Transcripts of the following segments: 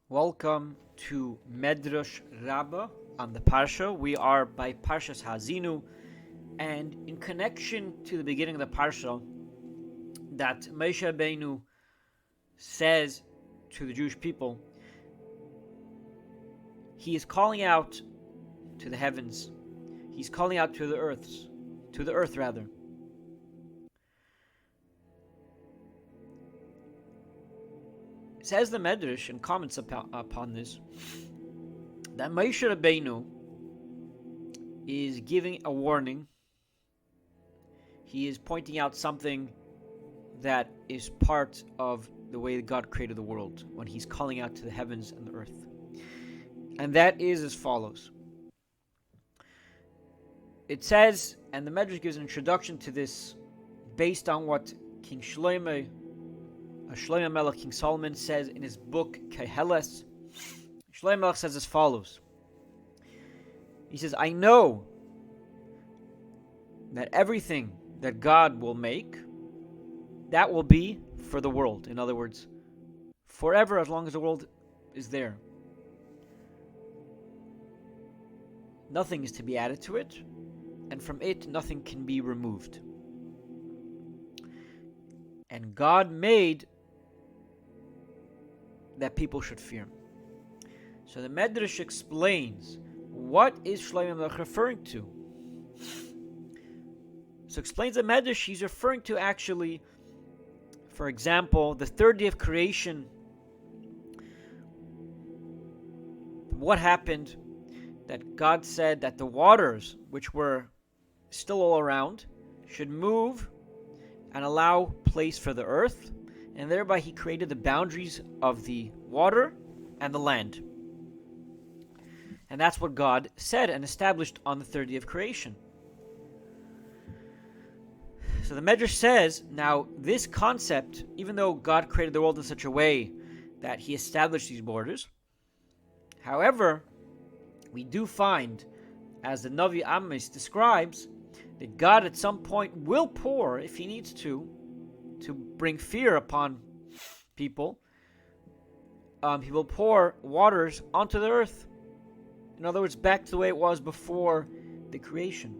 Welcome to Medrash Rabbah on the Parsha. We are by Parshas Hazinu, and in connection to the beginning of the Parsha, that Moshe Rabbeinu says to the Jewish people, he is calling out to the heavens. He's calling out to the earth rather. Says the Medrash and comments upon this that Moshe Rabbeinu is giving a warning. He is pointing out something that is part of the way that God created the world when he's calling out to the heavens and the earth. And that is as follows. It says, and the Medrash gives an introduction to this based on what King Shlomo Melech, King Solomon, says in his book Keheles. Shlomo Melech says as follows. He says, I know that everything that God will make, that will be for the world. In other words, forever, as long as the world is there. Nothing is to be added to it, and from it nothing can be removed. And God made that people should fear him. So the Medrash explains, what is Shlomo Melech referring to? So explains the Medrash, he's referring to actually, for example, the third day of creation. What happened? That God said that the waters, which were still all around, should move and allow place for the earth, and thereby he created the boundaries of the water and the land. And that's what God said and established on the third day of creation. So the Medrash says, now this concept, even though God created the world in such a way that he established these borders, however, we do find, as the Navi Amos describes, that God at some point will pour, if he needs to bring fear upon people. He will pour waters onto the earth. In other words, back to the way it was before the creation.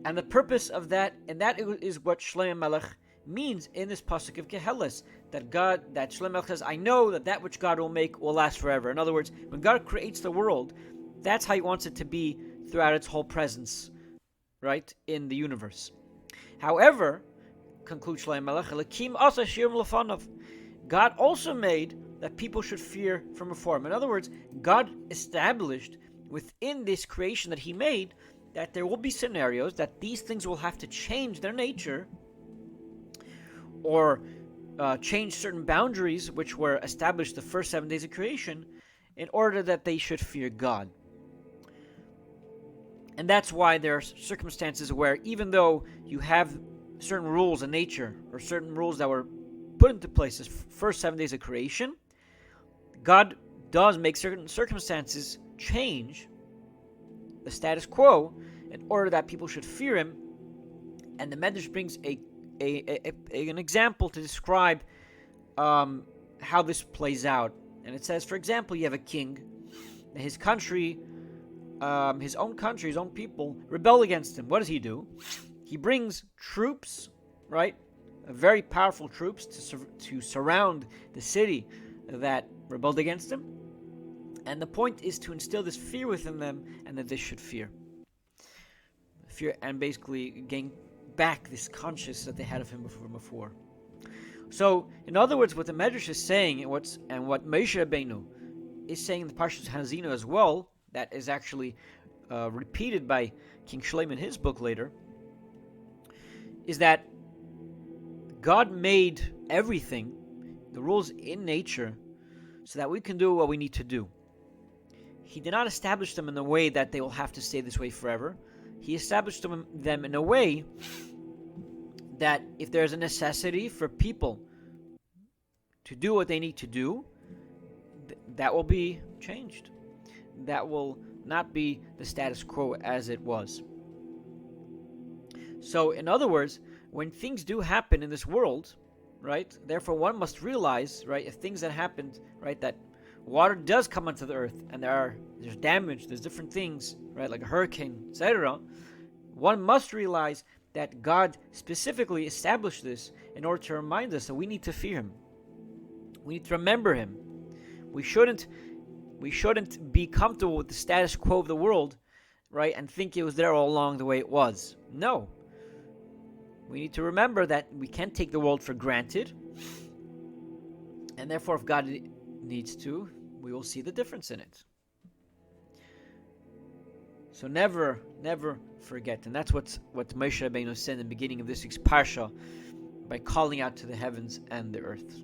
And the purpose of that, and that is what Shlomo Melech means in this pasuk of Keheles, that Shlomo Melech says, I know that which God will make will last forever. In other words, when God creates the world, that's how he wants it to be throughout its whole presence, right, in the universe. However, concludes Shlomo Melech, Elokim asa shirim lefanav. God also made that people should fear from afar. In other words, God established within this creation that he made that there will be scenarios that these things will have to change their nature or change certain boundaries which were established the first 7 days of creation in order that they should fear God. And that's why there are circumstances where even though you have certain rules in nature or certain rules that were put into place the first 7 days of creation, God does make certain circumstances change the status quo in order that people should fear him. And the Medrash brings an example to describe how this plays out. And it says, for example, you have a king, his country, his own people rebel against him. What does he do? He brings troops, right? Very powerful troops to surround the city that rebelled against him. And the point is to instill this fear within them, and that they should fear, and basically gain back this conscience that they had of him before. So, in other words, what the Medrash is saying, and what Moshe Rabbeinu is saying in the Parshas Hazinu as well, that is actually repeated by King Shlomo in his book later, is that God made everything, the rules in nature, so that we can do what we need to do. He did not establish them in a way that they will have to stay this way forever. He established them in a way that if there's a necessity for people to do what they need to do, that will be changed. That will not be the status quo as it was. So, in other words, when things do happen in this world, right? Therefore, one must realize, right, if things that happened, right, that water does come onto the earth and there's damage, there's different things, right, like a hurricane, etc. One must realize that God specifically established this in order to remind us that we need to fear Him. We need to remember Him. We shouldn't be comfortable with the status quo of the world, right, and think it was there all along the way it was. No. We need to remember that we can't take the world for granted, and therefore, if God needs to, we will see the difference in it. So never forget, and that's what Moshe Rabbeinu said in the beginning of this week's Parsha, by calling out to the heavens and the earth.